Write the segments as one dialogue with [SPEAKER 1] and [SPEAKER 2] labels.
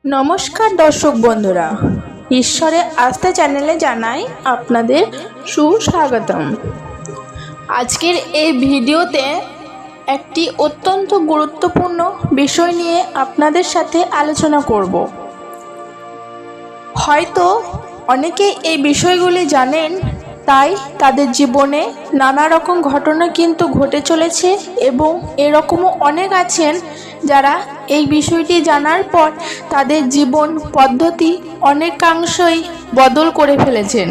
[SPEAKER 1] নমস্কার দর্শক বন্ধুরা, ঈশ্বরের আস্থা চ্যানেলে জানাই আপনাদের সুস্বাগতম। আজকের এই ভিডিওতে একটি অত্যন্ত গুরুত্বপূর্ণ বিষয় নিয়ে আপনাদের সাথে আলোচনা করব। হয়তো অনেকে এই বিষয়গুলি জানেন, তাই তাদের জীবনে নানা রকম ঘটনা কিন্তু ঘটে চলেছে এবং এরকমও অনেক আছেন যারা এই বিষয়টি জানার পর তাদের জীবন পদ্ধতি অনেকাংশই বদল করে ফেলেছেন।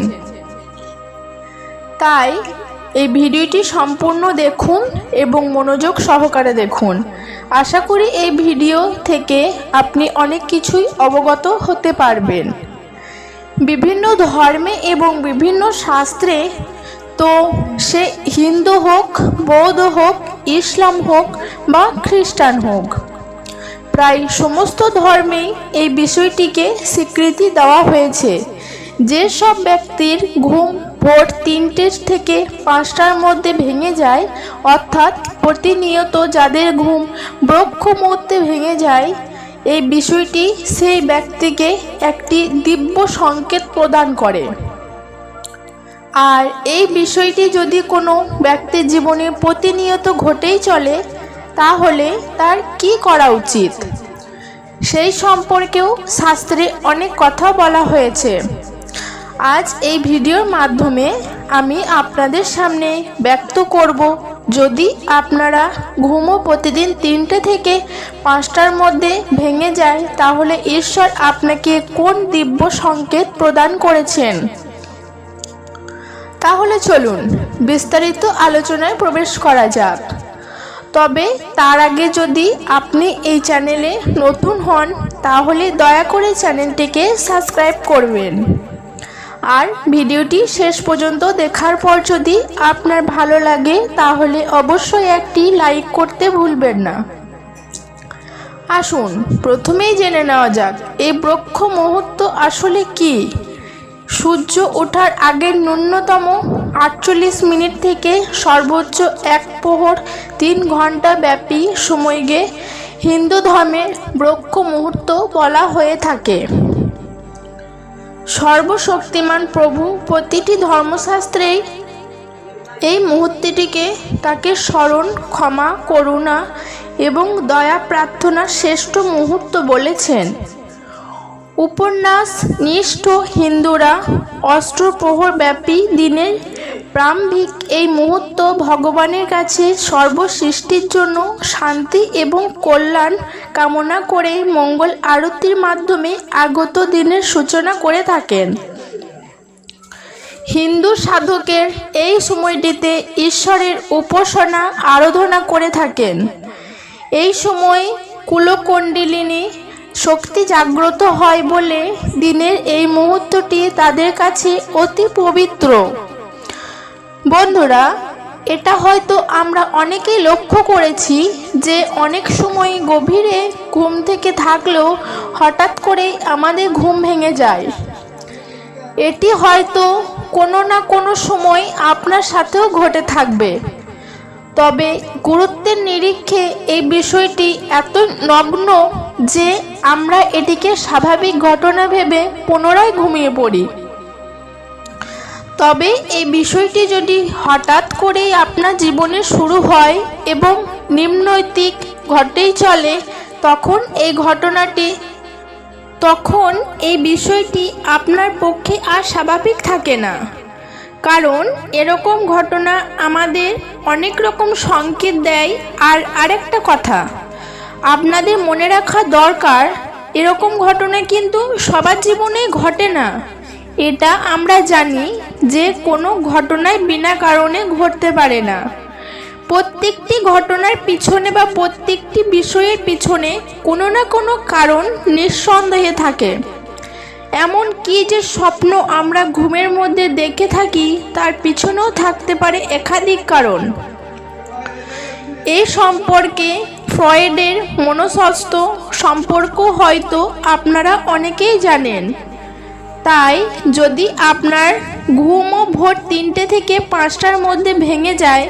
[SPEAKER 1] তাই এই ভিডিওটি সম্পূর্ণ দেখুন এবং মনোযোগ সহকারে দেখুন। আশা করি এই ভিডিও থেকে আপনি অনেক কিছুই অবগত হতে পারবেন। বিভিন্ন ধর্মে এবং বিভিন্ন শাস্ত্রে, তো সে হিন্দু হোক, বৌদ্ধ হোক, ইসলাম হোক বা খ্রিস্টান হোক, প্রায় সমস্ত ধর্মেই এই বিষয়টিকে স্বীকৃতি দেওয়া হয়েছে। যেসব ব্যক্তির ঘুম ভোর 3টে থেকে 5টার মধ্যে ভেঙে যায়, অর্থাৎ প্রতিনিয়ত যাদের ঘুম ব্রহ্ম মুহূর্তে ভেঙে যায়, এই বিষয়টি সেই ব্যক্তিকে একটি দিব্য সংকেত প্রদান করে। আর এই বিষয়টি যদি কোনো ব্যক্তির জীবনে প্রতিনিয়ত ঘটেই চলে, তাহলে তার কি করা উচিত, সেই সম্পর্কেও শাস্ত্রে অনেক কথা বলা হয়েছে। আজ এই ভিডিওর মাধ্যমে আমি আপনাদের সামনে ব্যক্ত করব, যদি আপনারা ঘুমও প্রতিদিন 3টে থেকে 5টার মধ্যে ভেঙে যায়, তাহলে ঈশ্বর আপনাকে কোন দিব্য সংকেত প্রদান করেছেন। তাহলে চলুন বিস্তারিত আলোচনায় প্রবেশ করা যাক। তবে তার আগে যদি আপনি এই চ্যানেলে নতুন হন, তাহলে দয়া করে চ্যানেলটিকে সাবস্ক্রাইব করবেন। আর ভিডিওটি শেষ পর্যন্ত দেখার পর যদি আপনার ভালো লাগে, তাহলে অবশ্যই একটি লাইক করতে ভুলবেন না। আসুন প্রথমেই জেনে নেওয়া যাক, এই ব্রহ্ম মুহূর্ত আসলে কি। সূর্য ওঠার আগের ন্যূনতম 48 মিনিট থেকে সর্বোচ্চ 1 প্রহর 3 ঘন্টা ব্যাপী সময়কে হিন্দু ধর্মের ব্রহ্ম মুহূর্ত বলা হয়ে থাকে। সর্বশক্তিমান প্রভু প্রতিটি ধর্মশাস্ত্রেই এই মুহূর্তটিকে তাকে স্মরণ, ক্ষমা, করুণা এবং দয়া প্রার্থনার শ্রেষ্ঠ মুহূর্ত বলেছেন। উপন্যাস নিষ্ঠ হিন্দুরা অষ্টপ্রহর ব্যাপী দিনের প্রারম্ভিক এই মুহূর্ত ভগবানের কাছে সর্বসৃষ্টির জন্য শান্তি এবং কল্যাণ কামনা করে মঙ্গল আরতির মাধ্যমে আগত দিনের সূচনা করে থাকেন। হিন্দু সাধকের এই সময়টিতে ঈশ্বরের উপাসনা আরাধনা করে থাকেন। এই সময় কুলকুণ্ডলিনী শক্তি জাগ্রত হয় বলে দিনের এই মুহূর্তটি তাদের কাছে অতি পবিত্র। বন্ধুরা, এটা হয়তো আমরা অনেকেই লক্ষ্য করেছি যে অনেক সময় গভীরে ঘুম থেকে থাকলেও হঠাৎ করে আমাদের ঘুম ভেঙে যায়। এটি হয়তো কোনো না কোনো সময় আপনার সাথেও ঘটে থাকবে। তবে গুরুত্বের নিরিখে এই বিষয়টি এত নগ্ন যে আমরা এটিকে স্বাভাবিক ঘটনা ভেবে পুনরায় ঘুমিয়ে পড়ি। তবে এই বিষয়টি যদি হঠাৎ করেই আপনার জীবনে শুরু হয় এবং নিম্নৈতিক ঘটেই চলে, তখন এই বিষয়টি আপনার পক্ষে আর স্বাভাবিক থাকে না। কারণ এরকম ঘটনা আমাদের অনেক রকম সংকেত দেয়। আর আরেকটা কথা আপনাদের মনে রাখা দরকার, এরকম ঘটনা কিন্তু সবার জীবনেই ঘটে না। এটা আমরা জানি যে কোনো ঘটনায় বিনা কারণে ঘটতে পারে না। প্রত্যেকটি ঘটনার পিছনে বা প্রত্যেকটি বিষয়ের পিছনে কোনো না কোনো কারণ নিঃসন্দেহে থাকে। এমন কি যে স্বপ্ন আমরা ঘুমের মধ্যে দেখে থাকি, তার পিছনেও থাকতে পারে একাধিক কারণ। এই সম্পর্কে ফ্রয়েডের মনস্তত্ত্ব সম্পর্ক হয়তো আপনারা অনেকেই জানেন। তাই যদি আপনার ঘুমও ভোর 3টে থেকে 5টার মধ্যে ভেঙে যায়,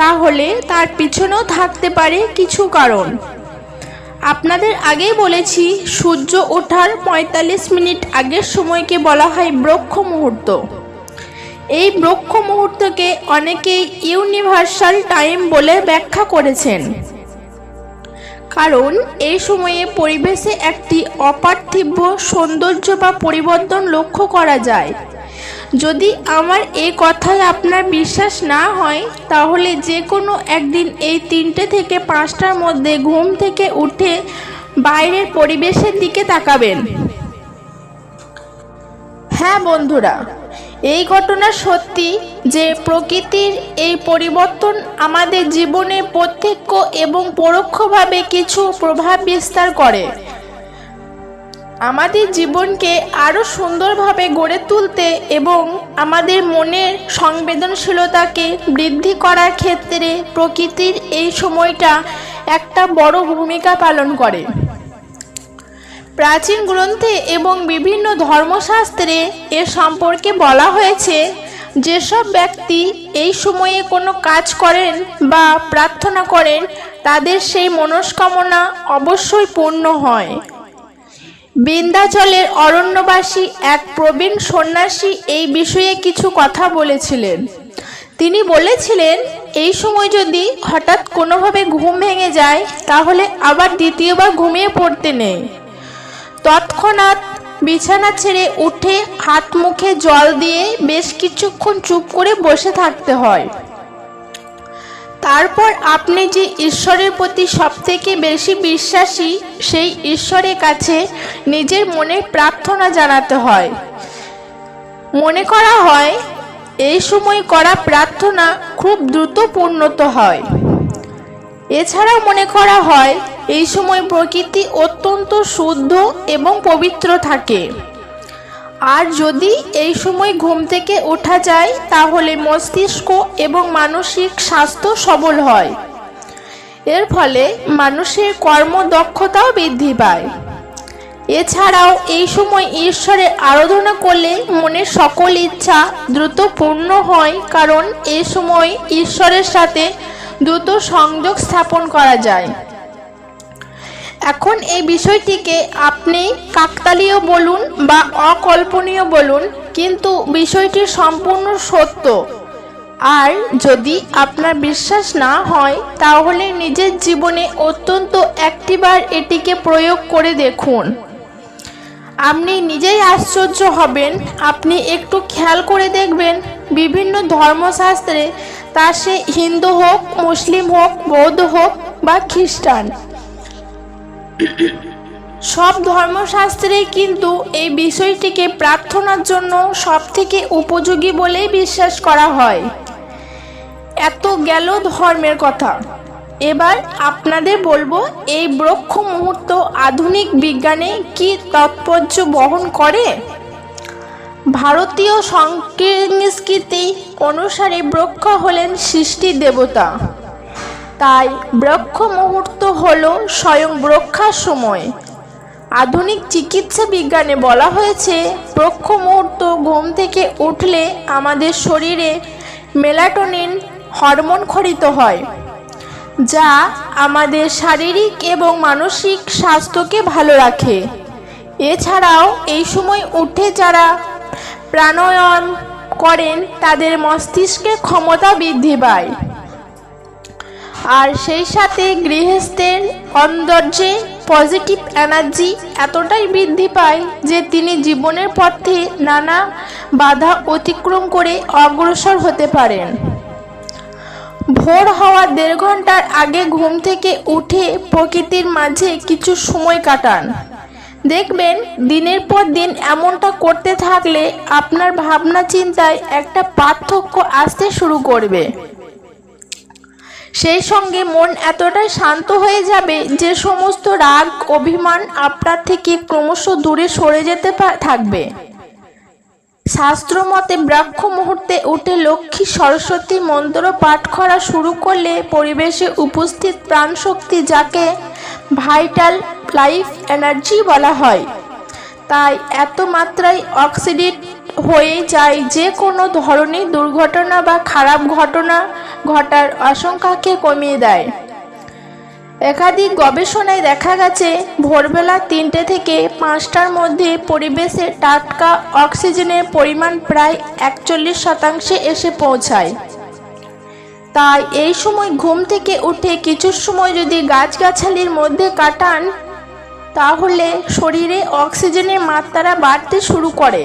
[SPEAKER 1] তাহলে তার পিছনেও থাকতে পারে কিছু কারণ। আপনাদের আগেই বলেছি, সূর্য ওঠার ৪৫ মিনিট আগের সময়কে বলা হয় ব্রহ্ম মুহূর্ত। এই ব্রহ্ম মুহূর্তকে অনেকেই ইউনিভার্সাল টাইম বলে ব্যাখ্যা করেছেন, কারণ এই সময়ে পরিবেশে একটি অপার্থিব সৌন্দর্য বা পরিবর্তন লক্ষ্য করা যায়। যদি আমার এই কথায় আপনার বিশ্বাস না হয়, তাহলে যে কোনো একদিন এই ৩টে থেকে ৫টার মধ্যে ঘুম থেকে উঠে বাইরের পরিবেশের দিকে তাকাবেন। হ্যাঁ বন্ধুরা, এই ঘটনা সত্যি যে প্রকৃতির এই পরিবর্তন আমাদের জীবনে প্রত্যক্ষ এবং পরোক্ষভাবে কিছু প্রভাব বিস্তার করে। আমাদের জীবনকে আরও সুন্দরভাবে গড়ে তুলতে এবং আমাদের মনের সংবেদনশীলতাকে বৃদ্ধি করার ক্ষেত্রে প্রকৃতির এই সময়টা একটা বড় ভূমিকা পালন করে। প্রাচীন গ্রন্থে এবং বিভিন্ন ধর্মশাস্ত্রে এ সম্পর্কে বলা হয়েছে, যেসব ব্যক্তি এই সময়ে কোনো কাজ করেন বা প্রার্থনা করেন, তাদের সেই মনস্কামনা অবশ্যই পূর্ণ হয়। বিন্ধ্যাচলের অরণ্যবাসী এক প্রবীণ সন্ন্যাসী এই বিষয়ে কিছু কথা বলেছিলেন। তিনি বলেছিলেন, এই সময় যদি হঠাৎ কোনোভাবে ঘুম ভেঙে যায়, তাহলে আবার দ্বিতীয়বার ঘুমিয়ে পড়তে নেই। তৎক্ষণাৎ বিছানা ছেড়ে উঠে হাত মুখে জল দিয়ে বেশ কিছুক্ষণ চুপ করে বসে থাকতে হয়। তারপর আপনি যে ঈশ্বরের প্রতি সবথেকে বেশি বিশ্বাসী, সেই ঈশ্বরের কাছে নিজের মনের প্রার্থনা জানাতে হয়। মনে করা হয় এই সময় করা প্রার্থনা খুব দ্রুত পূর্ণত হয়। এছাড়াও মনে করা হয় এই সময় প্রকৃতি অত্যন্ত শুদ্ধ এবং পবিত্র থাকে। আর যদি এই সময় ঘুম থেকে ওঠা যায়, তাহলে মস্তিষ্ক এবং মানসিক স্বাস্থ্য সবল হয়। এর ফলে মানুষের কর্মদক্ষতাও বৃদ্ধি পায়। এছাড়াও এই সময় ঈশ্বরের আরাধনা করলে মনের সকল ইচ্ছা দ্রুত পূর্ণ হয়, কারণ এই সময় ঈশ্বরের সাথে দ্রুত সংযোগ স্থাপন করা যায়। এখন এই বিষয়টিকে আপনি কাকতালীয় বলুন বা অকল্পনীয় বলুন, কিন্তু বিষয়টি সম্পূর্ণ সত্য। আর যদি আপনার বিশ্বাস না হয়, তাহলে নিজের জীবনে অত্যন্ত একটিবার এটিকে প্রয়োগ করে দেখুন। আপনি নিজেই আশ্চর্য হবেন। আপনি একটু খেয়াল করে দেখবেন, বিভিন্ন ধর্মশাস্ত্রে, তা সে হিন্দু হোক, মুসলিম হোক, বৌদ্ধ হোক বা খ্রিস্টান, সব ধর্মশাস্ত্রে কিন্তু এই বিষয়টিকে প্রার্থনার জন্য সবথেকে উপযোগী বলেই বিশ্বাস করা হয়। এত গেল ধর্মের কথা। এবার আপনাদের বলবো, এই ব্রহ্ম মুহূর্ত আধুনিক বিজ্ঞানে কি তাৎপর্য বহন করে। ভারতীয় সংস্কৃতি অনুসারে ব্রহ্ম হলেন সৃষ্টির দেবতা। তাই ব্রহ্ম মুহূর্ত হলো স্বয়ং ব্রহ্মার সময়। আধুনিক চিকিৎসা বিজ্ঞানে বলা হয়েছে, ব্রহ্ম মুহূর্ত ঘুম থেকে উঠলে আমাদের শরীরে মেলাটোনিন হরমোন ক্ষরিত হয়, যা আমাদের শারীরিক এবং মানসিক স্বাস্থ্যকে ভালো রাখে। এছাড়াও এই সময় উঠে যারা প্রাণায়াম করেন, তাদের মস্তিষ্কের ক্ষমতা বৃদ্ধি পায়। আর সেই সাথে গৃহস্থের অন্তর্যে পজিটিভ এনার্জি এতটাই বৃদ্ধি পায় যে তিনি জীবনের পথে নানা বাধা অতিক্রম করে অগ্রসর হতে পারেন। ভোর হওয়ার ১.৫ ঘন্টার আগে ঘুম থেকে উঠে প্রকৃতির মাঝে কিছু সময় কাটান। দেখবেন দিনের পর দিন এমনটা করতে থাকলে আপনার ভাবনা চিন্তায় একটা পার্থক্য আসতে শুরু করবে। সেই সঙ্গে মন এতটাই শান্ত হয়ে যাবে যে সমস্ত রাগ অভিমান আপনার থেকে ক্রমশ দূরে সরে যেতে থাকবে। শাস্ত্র মতে ব্রহ্ম মুহূর্তে উঠে লক্ষ্মী সরস্বতী মন্ত্র পাঠ করা শুরু করলে পরিবেশে উপস্থিত প্রাণশক্তি, যাকে ভাইটাল লাইফ এনার্জি বলা হয়, তাই এত মাত্রায় অক্সিডেট হয়ে যায় যে কোনো ধরনের দুর্ঘটনা বা খারাপ ঘটনা ঘটার আশঙ্কাকে কমিয়ে দেয়। একাধিক গবেষণায় দেখা গেছে ভোরবেলা 3টে থেকে 5টার মধ্যে পরিবেশে টাটকা অক্সিজেনের পরিমাণ প্রায় 41% এসে পৌঁছায়। তাই এই সময় ঘুম থেকে উঠে কিছু সময় যদি গাছগাছালির মধ্যে কাটান তাহলে শরীরে অক্সিজেনের মাত্রা বাড়তে শুরু করে।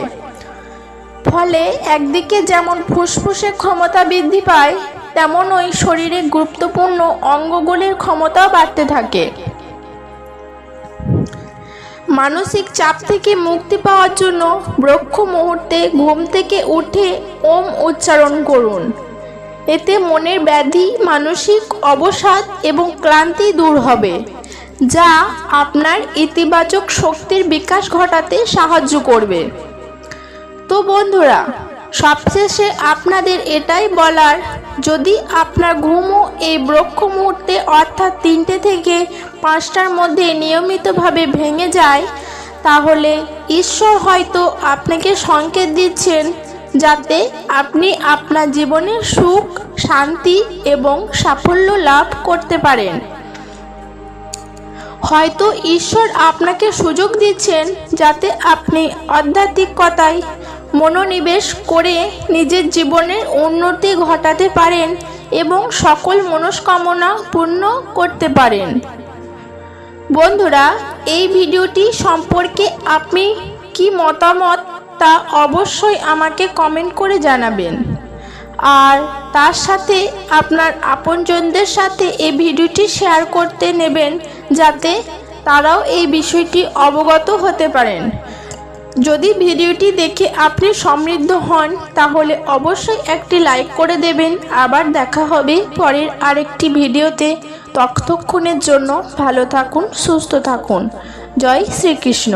[SPEAKER 1] ফলে একদিকে যেমন ফুসফুসের ক্ষমতা বৃদ্ধি পায়, তেমনই শরীরে গুরুত্বপূর্ণ অঙ্গগুলির ক্ষমতাও বাড়তে থাকে। মানসিক চাপ থেকে মুক্তি পাওয়ার জন্য ব্রহ্ম মুহূর্তে ঘুম থেকে উঠে ওম উচ্চারণ করুন। এতে মনের ব্যাধি, মানসিক অবসাদ এবং ক্লান্তি দূর হবে, যা আপনার ইতিবাচক শক্তির বিকাশ ঘটাতে সাহায্য করবে। তো বন্ধুরা, সবশেষে আপনাদের এটাই বলার, যদি আপনার ঘুমও এই ব্রহ্ম মুহূর্তে অর্থাৎ 3টে থেকে 5টার মধ্যে নিয়মিতভাবে ভেঙে যায়, তাহলে ঈশ্বর হয়তো আপনাকে সংকেত দিচ্ছেন যাতে আপনি আপনার জীবনের সুখ, শান্তি এবং সাফল্য লাভ করতে পারেন। হয়তো ঈশ্বর আপনাকে সুযোগ দিচ্ছেন যাতে আপনি আধ্যাত্মিকতায় মনোনিবেশ করে নিজের জীবনের উন্নতি ঘটাতে পারেন এবং সকল মনস্কামনা পূর্ণ করতে পারেন। বন্ধুরা, এই ভিডিওটি সম্পর্কে আপনি কি মতামত তা অবশ্যই আমাকে কমেন্ট করে জানাবেন। আর তার সাথে আপনার আপনজনদের সাথে এই ভিডিওটি শেয়ার করতে নেবেন যাতে তারাও এই বিষয়টি অবগত হতে পারেন। যদি ভিডিওটি দেখে আপনি সমৃদ্ধ হন তাহলে অবশ্যই একটি লাইক করে দেবেন। আবার দেখা হবে পরের আরেকটি ভিডিওতে। ততক্ষণের জন্য ভালো থাকুন, সুস্থ থাকুন। জয় শ্রীকৃষ্ণ।